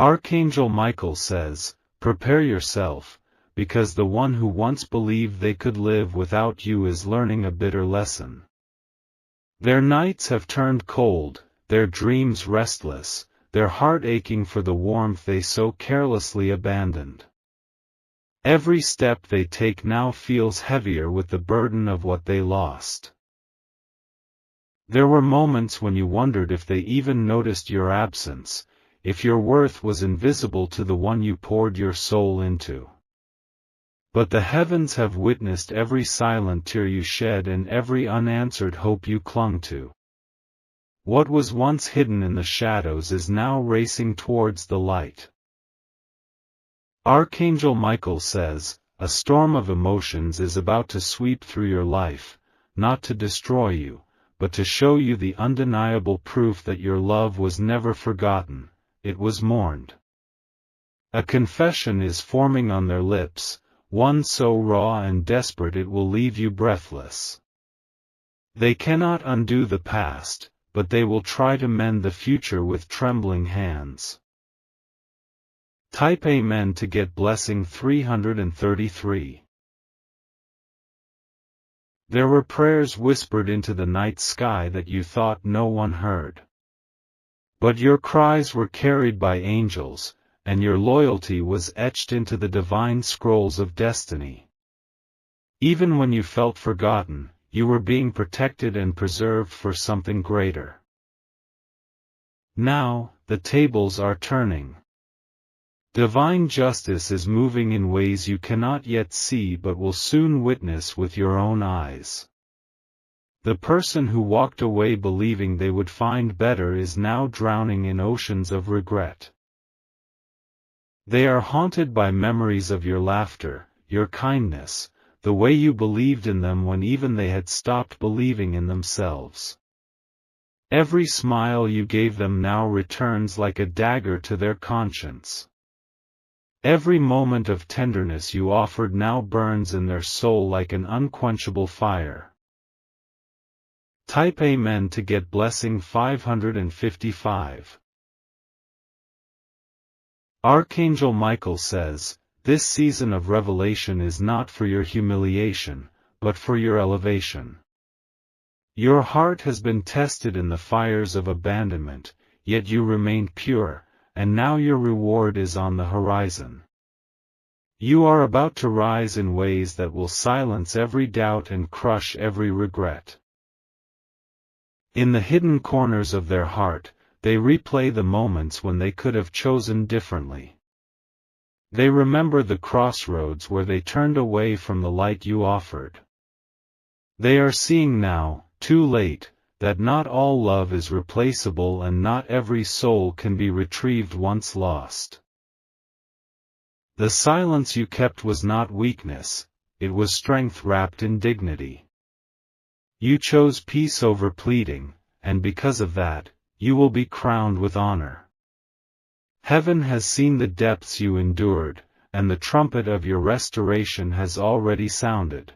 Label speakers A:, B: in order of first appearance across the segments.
A: Archangel Michael says, "Prepare yourself, because the one who once believed they could live without you is learning a bitter lesson. Their nights have turned cold, their dreams restless, their heart aching for the warmth they so carelessly abandoned. Every step they take now feels heavier with the burden of what they lost. There were moments when you wondered if they even noticed your absence, if your worth was invisible to the one you poured your soul into. But the heavens have witnessed every silent tear you shed and every unanswered hope you clung to. What was once hidden in the shadows is now racing towards the light." Archangel Michael says, "A storm of emotions is about to sweep through your life, not to destroy you, but to show you the undeniable proof that your love was never forgotten, it was mourned. A confession is forming on their lips, one so raw and desperate it will leave you breathless. They cannot undo the past, but they will try to mend the future with trembling hands." Type Amen to get blessing 333. There were prayers whispered into the night sky that you thought no one heard. But your cries were carried by angels, and your loyalty was etched into the divine scrolls of destiny. Even when you felt forgotten, you were being protected and preserved for something greater. Now, the tables are turning. Divine justice is moving in ways you cannot yet see but will soon witness with your own eyes. The person who walked away believing they would find better is now drowning in oceans of regret. They are haunted by memories of your laughter, your kindness, the way you believed in them when even they had stopped believing in themselves. Every smile you gave them now returns like a dagger to their conscience. Every moment of tenderness you offered now burns in their soul like an unquenchable fire. Type Amen to get blessing 555. Archangel Michael says, "This season of revelation is not for your humiliation, but for your elevation. Your heart has been tested in the fires of abandonment, yet you remained pure, and now your reward is on the horizon. You are about to rise in ways that will silence every doubt and crush every regret." In the hidden corners of their heart, they replay the moments when they could have chosen differently. They remember the crossroads where they turned away from the light you offered. They are seeing now, too late, that not all love is replaceable and not every soul can be retrieved once lost. The silence you kept was not weakness, it was strength wrapped in dignity. You chose peace over pleading, and because of that, you will be crowned with honor. Heaven has seen the depths you endured, and the trumpet of your restoration has already sounded.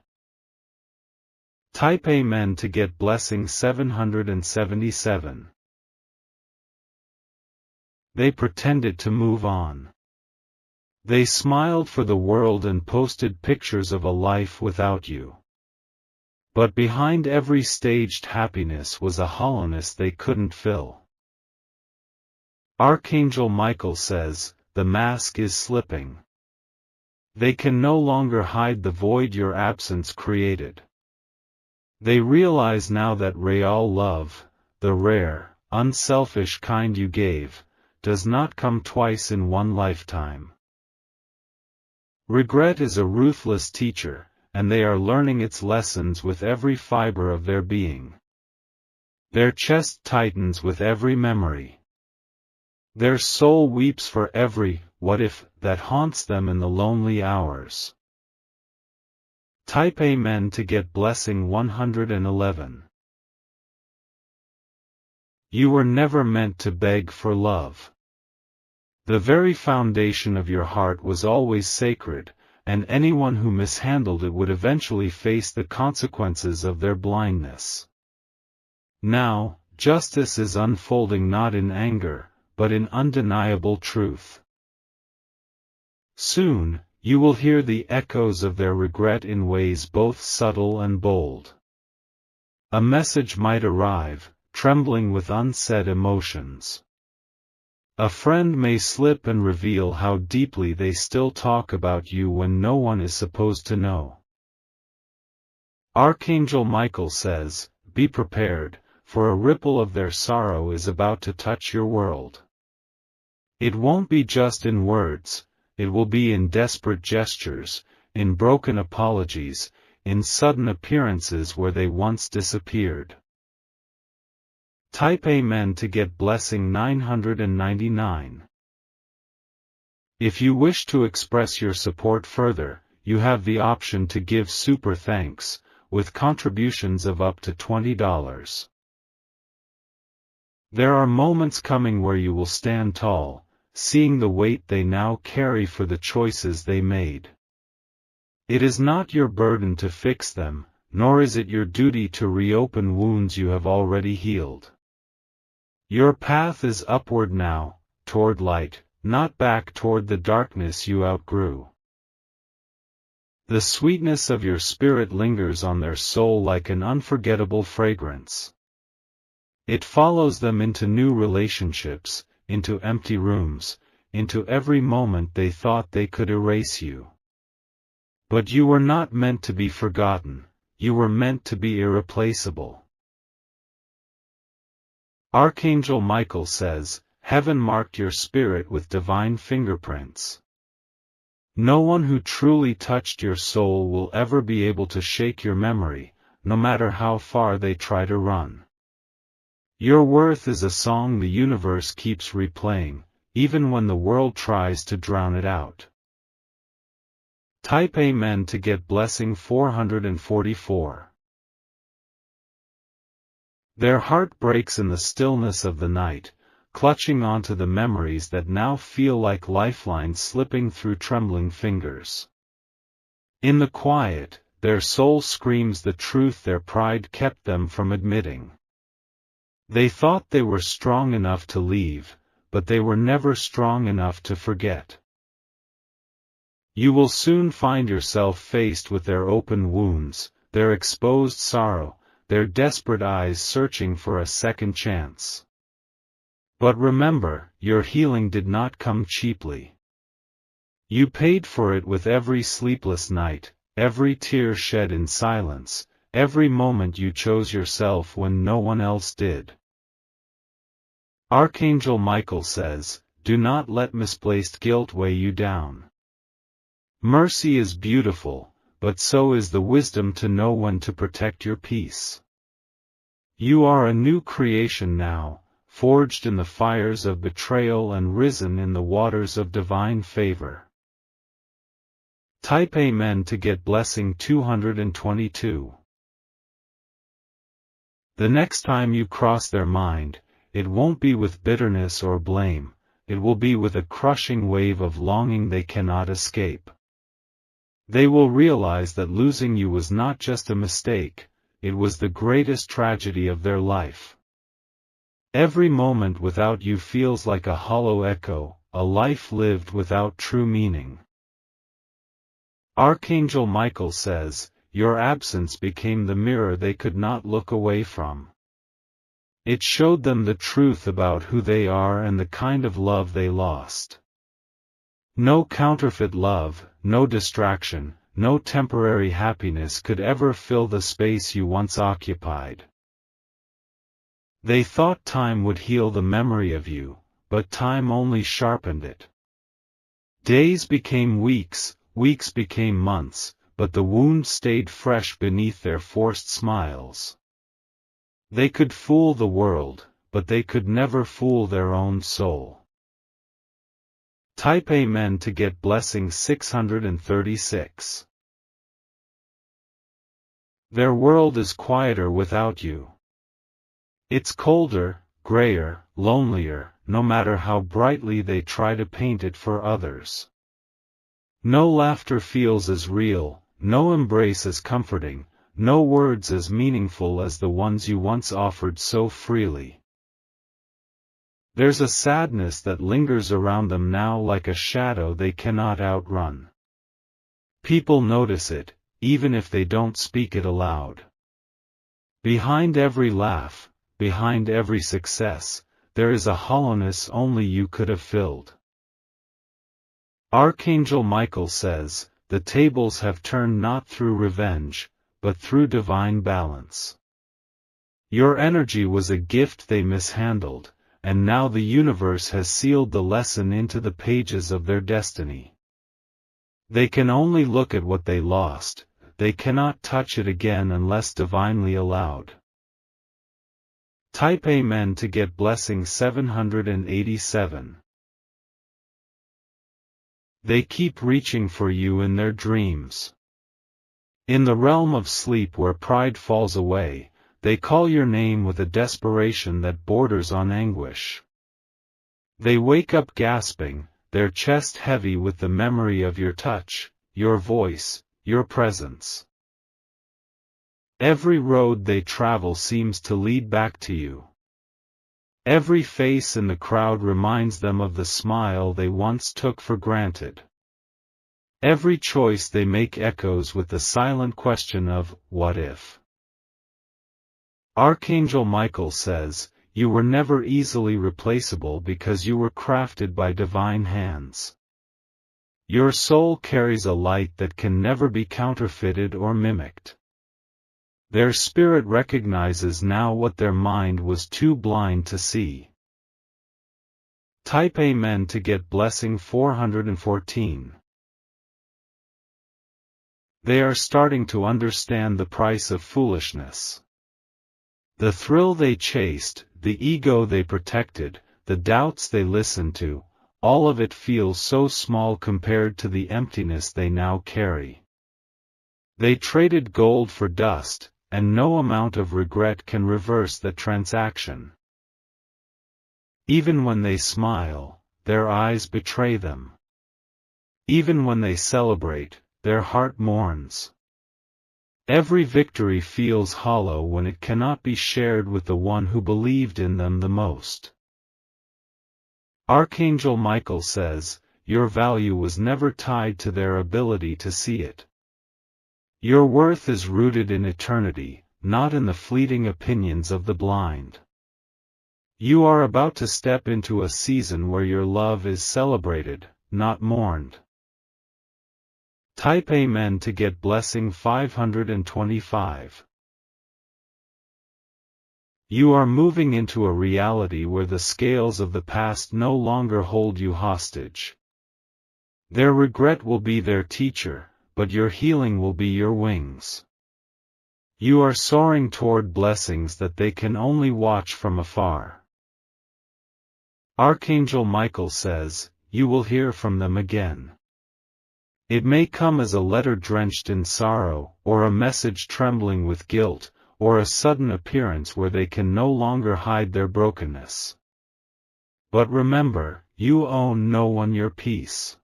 A: Type Amen to get blessing 777. They pretended to move on. They smiled for the world and posted pictures of a life without you. But behind every staged happiness was a hollowness they couldn't fill. Archangel Michael says, "The mask is slipping. They can no longer hide the void your absence created. They realize now that real love, the rare, unselfish kind you gave, does not come twice in one lifetime." Regret is a ruthless teacher, and they are learning its lessons with every fiber of their being. Their chest tightens with every memory. Their soul weeps for every "what if" that haunts them in the lonely hours. Type Amen to get blessing 111. You were never meant to beg for love. The very foundation of your heart was always sacred, and anyone who mishandled it would eventually face the consequences of their blindness. Now, justice is unfolding not in anger, but in undeniable truth. Soon, you will hear the echoes of their regret in ways both subtle and bold. A message might arrive, trembling with unsaid emotions. A friend may slip and reveal how deeply they still talk about you when no one is supposed to know. Archangel Michael says, "Be prepared, for a ripple of their sorrow is about to touch your world." It won't be just in words, it will be in desperate gestures, in broken apologies, in sudden appearances where they once disappeared. Type Amen to get blessing 999. If you wish to express your support further, you have the option to give super thanks, with contributions of up to $20. There are moments coming where you will stand tall, seeing the weight they now carry for the choices they made. It is not your burden to fix them, nor is it your duty to reopen wounds you have already healed. Your path is upward now, toward light, not back toward the darkness you outgrew. The sweetness of your spirit lingers on their soul like an unforgettable fragrance. It follows them into new relationships, into empty rooms, into every moment they thought they could erase you. But you were not meant to be forgotten, you were meant to be irreplaceable. Archangel Michael says, "Heaven marked your spirit with divine fingerprints." No one who truly touched your soul will ever be able to shake your memory, no matter how far they try to run. Your worth is a song the universe keeps replaying, even when the world tries to drown it out. Type Amen to get blessing 444. Their heart breaks in the stillness of the night, clutching onto the memories that now feel like lifelines slipping through trembling fingers. In the quiet, their soul screams the truth their pride kept them from admitting. They thought they were strong enough to leave, but they were never strong enough to forget. You will soon find yourself faced with their open wounds, their exposed sorrow, their desperate eyes searching for a second chance. But remember, your healing did not come cheaply. You paid for it with every sleepless night, every tear shed in silence, every moment you chose yourself when no one else did. Archangel Michael says, "Do not let misplaced guilt weigh you down." Mercy is beautiful, but so is the wisdom to know when to protect your peace. You are a new creation now, forged in the fires of betrayal and risen in the waters of divine favor. Type Amen to get blessing 222. The next time you cross their mind, it won't be with bitterness or blame, it will be with a crushing wave of longing they cannot escape. They will realize that losing you was not just a mistake, it was the greatest tragedy of their life. Every moment without you feels like a hollow echo, a life lived without true meaning. Archangel Michael says, "Your absence became the mirror they could not look away from." It showed them the truth about who they are and the kind of love they lost. No counterfeit love, no distraction, no temporary happiness could ever fill the space you once occupied. They thought time would heal the memory of you, but time only sharpened it. Days became weeks, weeks became months, but the wound stayed fresh beneath their forced smiles. They could fool the world, but they could never fool their own soul. Type Amen to get blessing 636. Their world is quieter without you. It's colder, grayer, lonelier, no matter how brightly they try to paint it for others. No laughter feels as real, no embrace as comforting, no words as meaningful as the ones you once offered so freely. There's a sadness that lingers around them now like a shadow they cannot outrun. People notice it, even if they don't speak it aloud. Behind every laugh, behind every success, there is a hollowness only you could have filled. Archangel Michael says, the tables have turned not through revenge, but through divine balance. Your energy was a gift they mishandled, and now the universe has sealed the lesson into the pages of their destiny. They can only look at what they lost, they cannot touch it again unless divinely allowed. Type Amen to get blessing 787. They keep reaching for you in their dreams. In the realm of sleep where pride falls away, they call your name with a desperation that borders on anguish. They wake up gasping, their chest heavy with the memory of your touch, your voice, your presence. Every road they travel seems to lead back to you. Every face in the crowd reminds them of the smile they once took for granted. Every choice they make echoes with the silent question of, what if? Archangel Michael says, you were never easily replaceable because you were crafted by divine hands. Your soul carries a light that can never be counterfeited or mimicked. Their spirit recognizes now what their mind was too blind to see. Type Amen to get blessing 414. They are starting to understand the price of foolishness. The thrill they chased, the ego they protected, the doubts they listened to, all of it feels so small compared to the emptiness they now carry. They traded gold for dust, and no amount of regret can reverse the transaction. Even when they smile, their eyes betray them. Even when they celebrate, their heart mourns. Every victory feels hollow when it cannot be shared with the one who believed in them the most. Archangel Michael says, your value was never tied to their ability to see it. Your worth is rooted in eternity, not in the fleeting opinions of the blind. You are about to step into a season where your love is celebrated, not mourned. Type Amen to get blessing 525. You are moving into a reality where the scales of the past no longer hold you hostage. Their regret will be their teacher, but your healing will be your wings. You are soaring toward blessings that they can only watch from afar. Archangel Michael says, you will hear from them again. It may come as a letter drenched in sorrow, or a message trembling with guilt, or a sudden appearance where they can no longer hide their brokenness. But remember, you own no one your peace.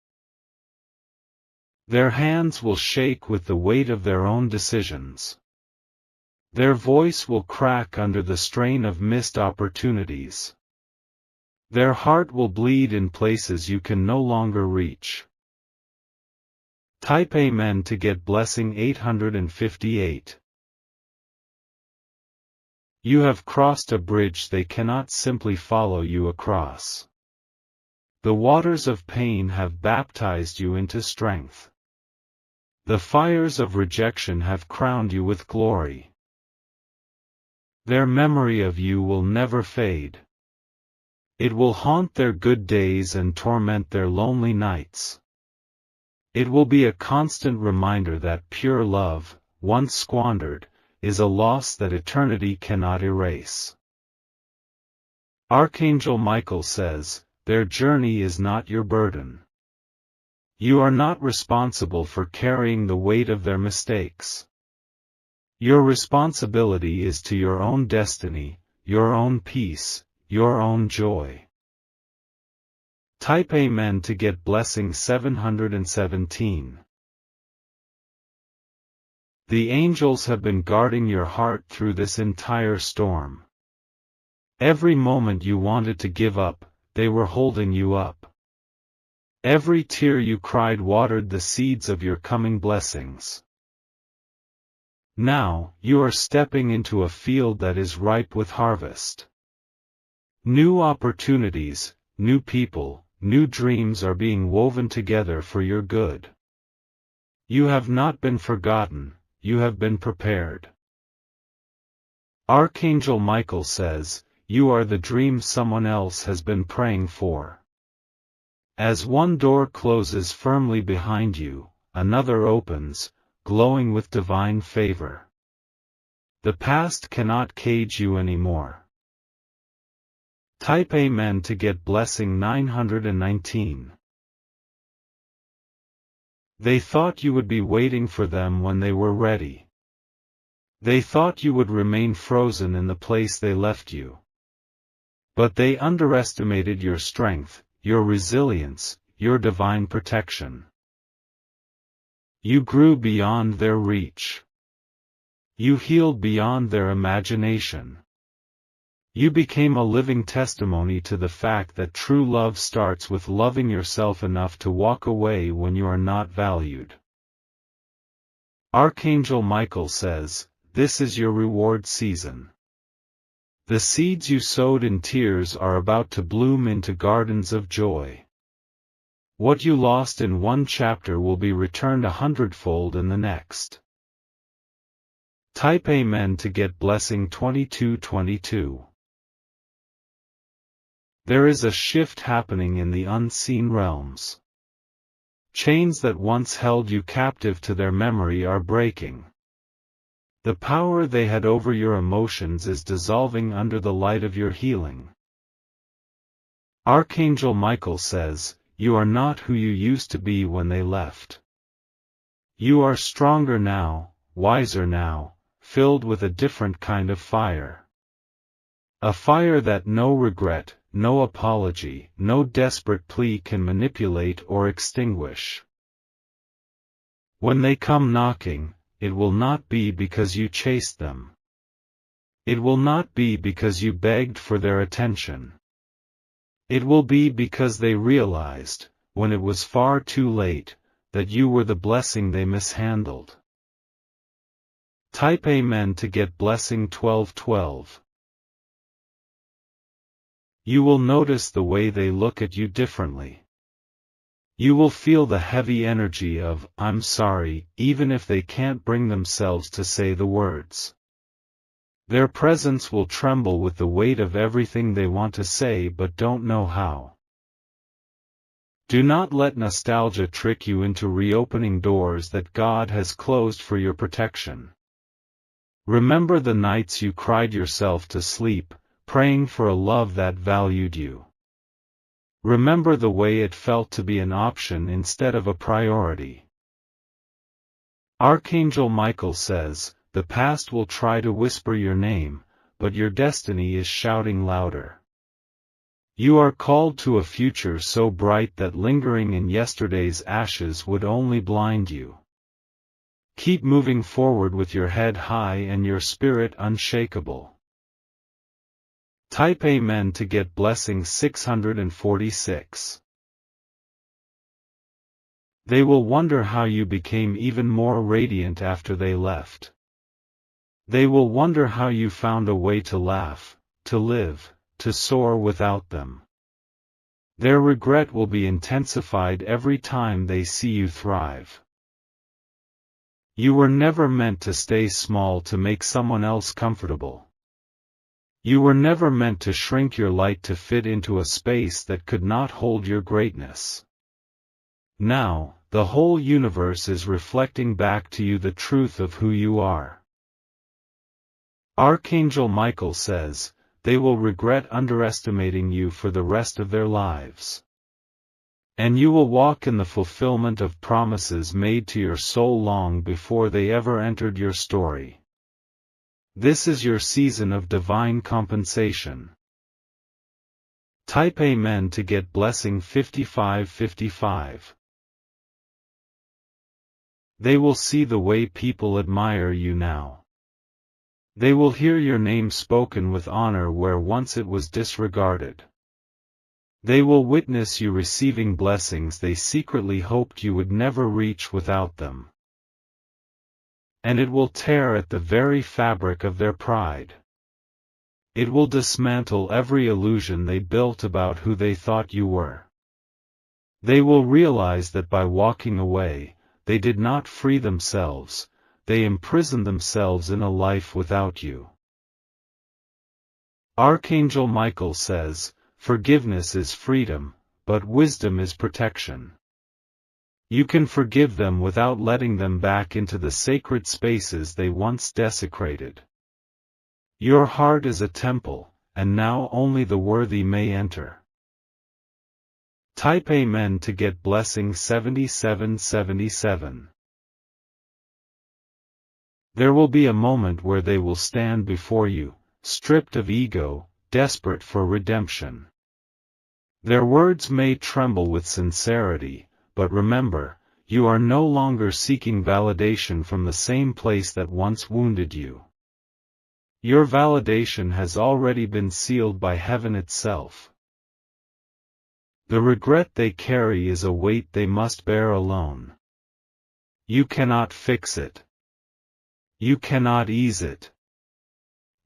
A: Their hands will shake with the weight of their own decisions. Their voice will crack under the strain of missed opportunities. Their heart will bleed in places you can no longer reach. Type Amen to get blessing 858. You have crossed a bridge they cannot simply follow you across. The waters of pain have baptized you into strength. The fires of rejection have crowned you with glory. Their memory of you will never fade. It will haunt their good days and torment their lonely nights. It will be a constant reminder that pure love, once squandered, is a loss that eternity cannot erase. Archangel Michael says, their journey is not your burden. You are not responsible for carrying the weight of their mistakes. Your responsibility is to your own destiny, your own peace, your own joy. Type Amen to get blessing 717. The angels have been guarding your heart through this entire storm. Every moment you wanted to give up, they were holding you up. Every tear you cried watered the seeds of your coming blessings. Now, you are stepping into a field that is ripe with harvest. New opportunities, new people, new dreams are being woven together for your good. You have not been forgotten, you have been prepared. Archangel Michael says, you are the dream someone else has been praying for. As one door closes firmly behind you, another opens, glowing with divine favor. The past cannot cage you anymore. Type Amen to get blessing 919. They thought you would be waiting for them when they were ready. They thought you would remain frozen in the place they left you. But they underestimated your strength, your resilience, your divine protection. You grew beyond their reach. You healed beyond their imagination. You became a living testimony to the fact that true love starts with loving yourself enough to walk away when you are not valued. Archangel Michael says, this is your reward season. The seeds you sowed in tears are about to bloom into gardens of joy. What you lost in one chapter will be returned 100-fold in the next. Type Amen to get blessing 2222. There is a shift happening in the unseen realms. Chains that once held you captive to their memory are breaking. The power they had over your emotions is dissolving under the light of your healing. Archangel Michael says, you are not who you used to be when they left. You are stronger now, wiser now, filled with a different kind of fire. A fire that no regret, no apology, no desperate plea can manipulate or extinguish. When they come knocking, it will not be because you chased them. It will not be because you begged for their attention. It will be because they realized, when it was far too late, that you were the blessing they mishandled. Type Amen to get blessing 1212. You will notice the way they look at you differently. You will feel the heavy energy of, I'm sorry, even if they can't bring themselves to say the words. Their presence will tremble with the weight of everything they want to say but don't know how. Do not let nostalgia trick you into reopening doors that God has closed for your protection. Remember the nights you cried yourself to sleep, praying for a love that valued you. Remember the way it felt to be an option instead of a priority. Archangel Michael says, the past will try to whisper your name, but your destiny is shouting louder. You are called to a future so bright that lingering in yesterday's ashes would only blind you. Keep moving forward with your head high and your spirit unshakable. Type Amen to get blessing 646. They will wonder how you became even more radiant after they left. They will wonder how you found a way to laugh, to live, to soar without them. Their regret will be intensified every time they see you thrive. You were never meant to stay small to make someone else comfortable. You were never meant to shrink your light to fit into a space that could not hold your greatness. Now, the whole universe is reflecting back to you the truth of who you are. Archangel Michael says, they will regret underestimating you for the rest of their lives. And you will walk in the fulfillment of promises made to your soul long before they ever entered your story. This is your season of divine compensation. Type Amen to get blessing 5555. They will see the way people admire you now. They will hear your name spoken with honor where once it was disregarded. They will witness you receiving blessings they secretly hoped you would never reach without them. And it will tear at the very fabric of their pride. It will dismantle every illusion they built about who they thought you were. They will realize that by walking away, they did not free themselves, they imprisoned themselves in a life without you. Archangel Michael says, forgiveness is freedom, but wisdom is protection. You can forgive them without letting them back into the sacred spaces they once desecrated. Your heart is a temple, and now only the worthy may enter. Type Amen to get blessing 7777. There will be a moment where they will stand before you, stripped of ego, desperate for redemption. Their words may tremble with sincerity, but remember, you are no longer seeking validation from the same place that once wounded you. Your validation has already been sealed by heaven itself. The regret they carry is a weight they must bear alone. You cannot fix it. You cannot ease it.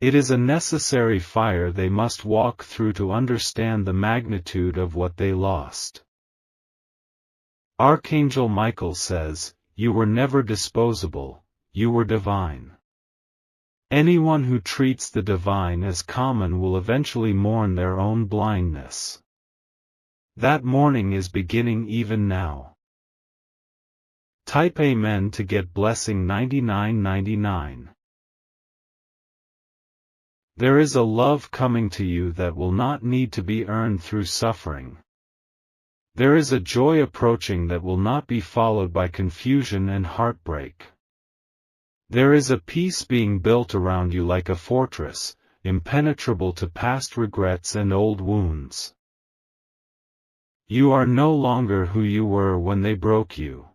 A: It is a necessary fire they must walk through to understand the magnitude of what they lost. Archangel Michael says, you were never disposable, you were divine. Anyone who treats the divine as common will eventually mourn their own blindness. That mourning is beginning even now. Type Amen to get blessing 9999. There is a love coming to you that will not need to be earned through suffering. There is a joy approaching that will not be followed by confusion and heartbreak. There is a peace being built around you like a fortress, impenetrable to past regrets and old wounds. You are no longer who you were when they broke you.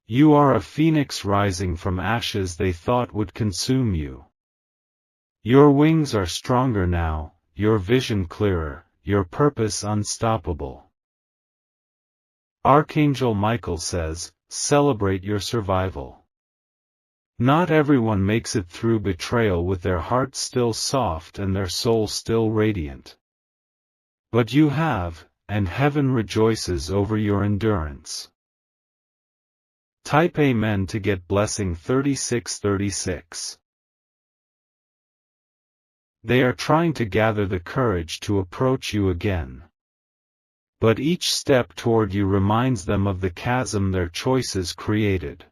A: You are a phoenix rising from ashes they thought would consume you. Your wings are stronger now, your vision clearer, your purpose unstoppable. Archangel Michael says, celebrate your survival. Not everyone makes it through betrayal with their heart still soft and their soul still radiant. But you have, and heaven rejoices over your endurance. Type Amen to get blessing 3636. They are trying to gather the courage to approach you again. But each step toward you reminds them of the chasm their choices created.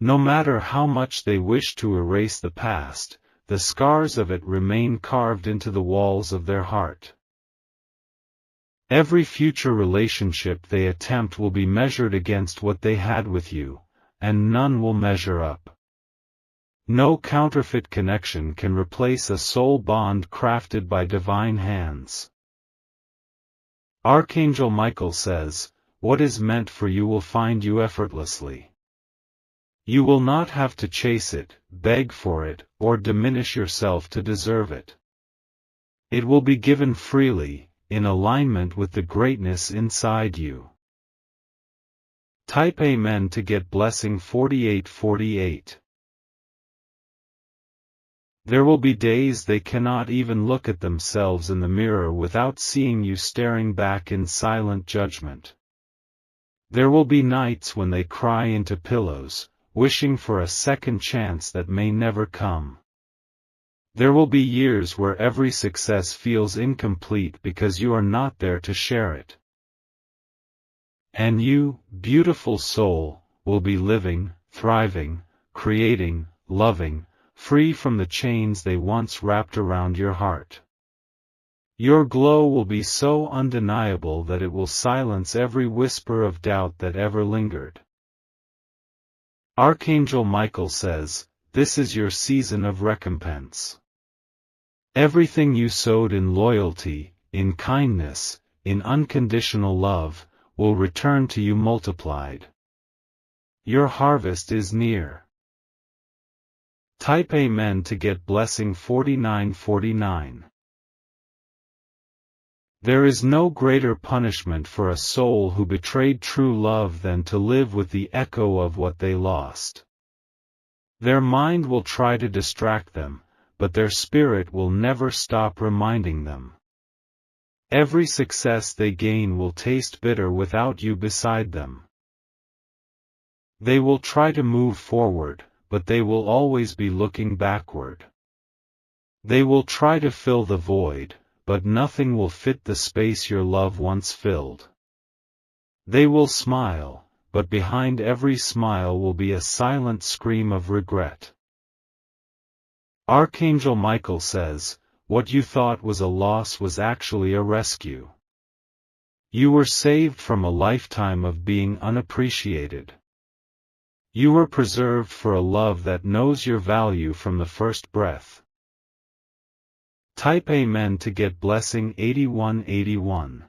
A: No matter how much they wish to erase the past, the scars of it remain carved into the walls of their heart. Every future relationship they attempt will be measured against what they had with you, and none will measure up. No counterfeit connection can replace a soul bond crafted by divine hands. Archangel Michael says, what is meant for you will find you effortlessly. You will not have to chase it, beg for it, or diminish yourself to deserve it. It will be given freely, in alignment with the greatness inside you. Type Amen to get blessing 4848. There will be days they cannot even look at themselves in the mirror without seeing you staring back in silent judgment. There will be nights when they cry into pillows, wishing for a second chance that may never come. There will be years where every success feels incomplete because you are not there to share it. And you, beautiful soul, will be living, thriving, creating, loving, free from the chains they once wrapped around your heart. Your glow will be so undeniable that it will silence every whisper of doubt that ever lingered. Archangel Michael says, this is your season of recompense. Everything you sowed in loyalty, in kindness, in unconditional love, will return to you multiplied. Your harvest is near. Type Amen to get blessing 4949. There is no greater punishment for a soul who betrayed true love than to live with the echo of what they lost. Their mind will try to distract them, but their spirit will never stop reminding them. Every success they gain will taste bitter without you beside them. They will try to move forward, but they will always be looking backward. They will try to fill the void, but nothing will fit the space your love once filled. They will smile, but behind every smile will be a silent scream of regret. Archangel Michael says, what you thought was a loss was actually a rescue. You were saved from a lifetime of being unappreciated. You were preserved for a love that knows your value from the first breath. Type Amen to get blessing 8181.